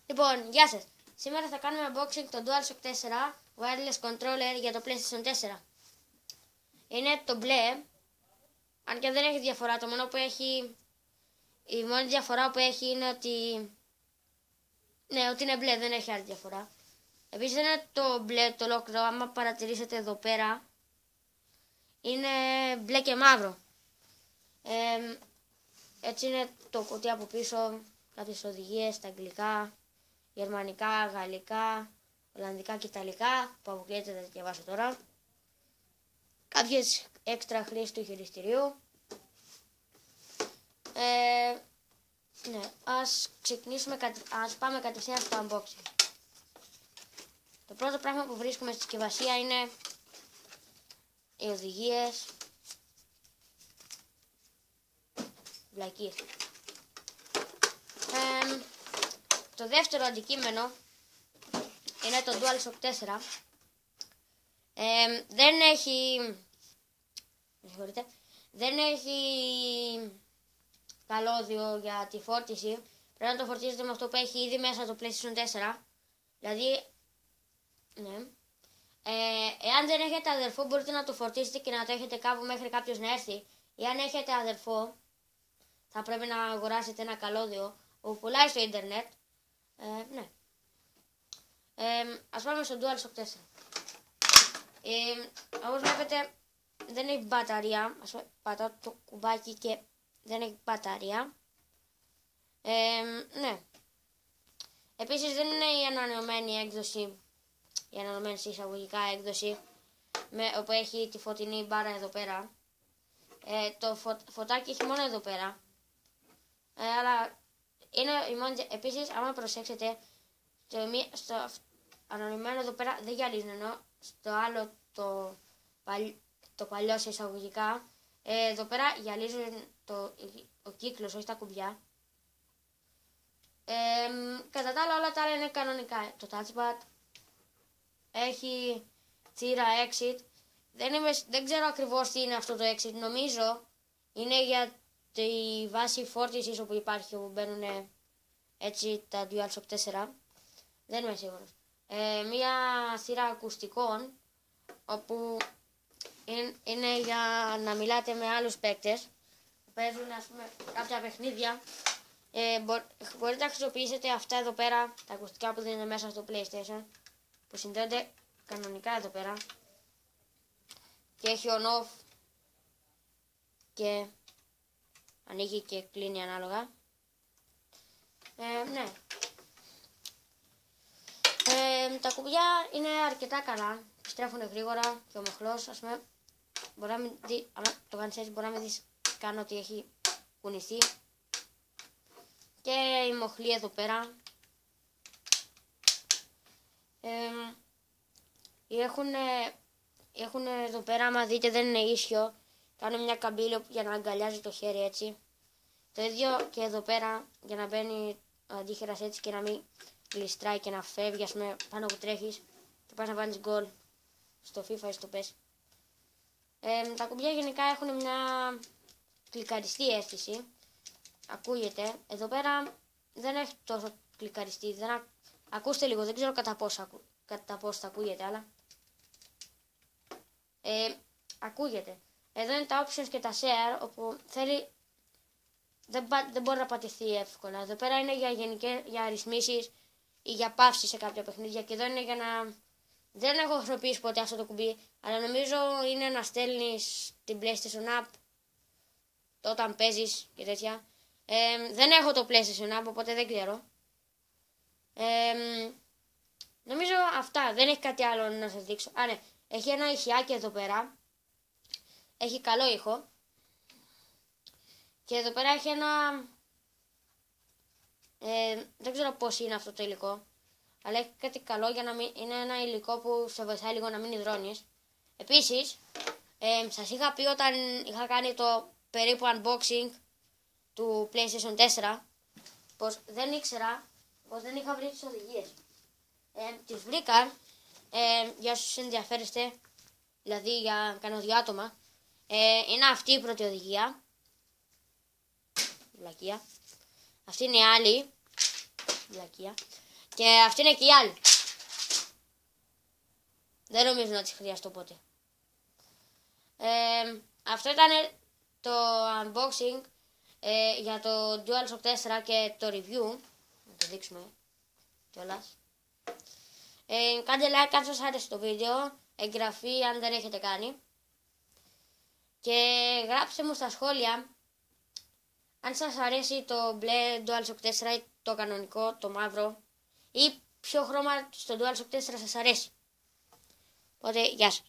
Λοιπόν, γεια σας. Σήμερα θα κάνουμε unboxing το DualShock 4 wireless controller για το PlayStation 4. Είναι το μπλε, αν και δεν έχει διαφορά. Η μόνη διαφορά που έχει είναι ότι ότι είναι μπλε, δεν έχει άλλη διαφορά. Επίσης δεν είναι το μπλε το ολόκληρο, άμα παρατηρήσετε εδώ πέρα, είναι μπλε και μαύρο. Έτσι είναι το κουτί από πίσω, κάποιες οδηγίες στα αγγλικά, γερμανικά, γαλλικά, ολλανδικά και ιταλικά, που αποκλείεται να τα διαβάσω τώρα. Κάποιες έξτρα χρήσεις του χειριστηρίου. Ας πάμε κατευθείαν στο unboxing. Το πρώτο πράγμα που βρίσκουμε στη συσκευασία είναι οι οδηγίες. Βλακίες. Το δεύτερο αντικείμενο είναι το DualShock 4. Δεν έχει καλώδιο για τη φόρτιση. Πρέπει να το φορτίζετε με αυτό που έχει ήδη μέσα το PlayStation 4. Δηλαδή, εάν δεν έχετε αδερφό, μπορείτε να το φορτίσετε και να το έχετε κάπου μέχρι κάποιος να έρθει. Ή αν έχετε αδερφό, θα πρέπει να αγοράσετε ένα καλώδιο που πουλάει στο ίντερνετ. Ας πάμε στο DualShock 4. Όπως βλέπετε δεν έχει μπαταρία. Πατάω το κουμπάκι και δεν έχει μπαταρία. Επίσης δεν είναι η ανανεωμένη έκδοση, η ανανεωμένη εισαγωγικά έκδοση, όπου έχει τη φωτεινή μπάρα εδώ πέρα. Το φωτάκι έχει μόνο εδώ πέρα. Αλλά είναι η μόνη. Επίσης, άμα προσέξετε, στο ανανεωμένο εδώ πέρα δεν γυαλίζουν, ενώ στο άλλο το παλιό σε εισαγωγικά, εδώ πέρα γυαλίζουν ο κύκλος, όχι τα κουμπιά. Κατά τα άλλα, όλα τα άλλα είναι κανονικά. Το touchpad έχει θύρα exit. Δεν ξέρω ακριβώς τι είναι αυτό το exit. Νομίζω είναι για τη βάση φόρτισης όπου υπάρχει, όπου μπαίνουν έτσι τα DualShock 4. Δεν είμαι σίγουρος. Μία θύρα ακουστικών, όπου είναι για να μιλάτε με άλλους παίκτες που παίζουν, ας πούμε, κάποια παιχνίδια. Μπορείτε να χρησιμοποιήσετε αυτά εδώ πέρα, τα ακουστικά που δεν είναι μέσα στο PlayStation, που συνδέονται κανονικά εδώ πέρα και έχει on-off και ανοίγει και κλείνει ανάλογα. Τα κουμπιά είναι αρκετά καλά, επιστρέφουν γρήγορα και ο μοχλός, ας πούμε, μπορεί να μην δει, άμα το κάνεις έτσι μπορεί να μην δεις καν ότι έχει κουνηθεί. Και η μοχλή εδώ πέρα. Έχουν εδώ πέρα, άμα δείτε δεν είναι ίσιο, κάνουν μια καμπύλη για να αγκαλιάζει το χέρι έτσι. Το ίδιο και εδώ πέρα, για να μπαίνει ο αντίχειρας έτσι και να μην γλιστράει και να φεύγει, ας πούμε, πάνω που τρέχεις και πας να βάλεις γκολ στο FIFA ή στο PES. Τα κουμπιά γενικά έχουν μια κλικαριστή αίσθηση. Ακούγεται. Εδώ πέρα δεν έχει τόσο κλικαριστή. Ακούστε λίγο, δεν ξέρω κατά πόσο θα ακούγεται, αλλά ακούγεται. Εδώ είναι τα options και τα share, όπου δεν μπορεί να πατηθεί εύκολα. Εδώ πέρα είναι για ρυθμίσεις ή για παύση σε κάποια παιχνίδια, και εδώ είναι για να... Δεν έχω χρησιμοποιήσει ποτέ αυτό το κουμπί, αλλά νομίζω είναι να στέλνεις την PlayStation App όταν παίζεις και τέτοια. Δεν έχω το PlayStation App, οπότε δεν ξέρω. Νομίζω αυτά. Δεν έχει κάτι άλλο να σας δείξω. Ναι. Έχει ένα ηχιάκι εδώ πέρα. Έχει καλό ήχο. Και εδώ πέρα έχει ένα... δεν ξέρω πώς είναι αυτό το υλικό. Αλλά έχει κάτι καλό για να μην... Είναι ένα υλικό που σε βοηθάει λίγο να μην υδρώνεις. Επίσης, σας είχα πει όταν είχα κάνει το περίπου unboxing του PlayStation 4, πως δεν ήξερα, πως δεν είχα βρει τις οδηγίες. Τις βρήκα, για όσους ενδιαφέρεστε, δηλαδή για κανένα 2 άτομα. Είναι αυτή η πρώτη οδηγία. Βλακεία. Αυτή είναι η άλλη. Βλακεία. Και αυτή είναι και η άλλη. Δεν νομίζω να τις χρειαστώ ποτέ. Αυτό ήταν το unboxing για το DualShock 4 και το review. Να το δείξουμε κιόλας. Κάντε like αν σας άρεσε το βίντεο, εγγραφή αν δεν έχετε κάνει και γράψτε μου στα σχόλια αν σας αρέσει το μπλε DualShock 4 ή το κανονικό, το μαύρο ή ποιο χρώμα στο DualShock 4 σας αρέσει. Οπότε γεια σας.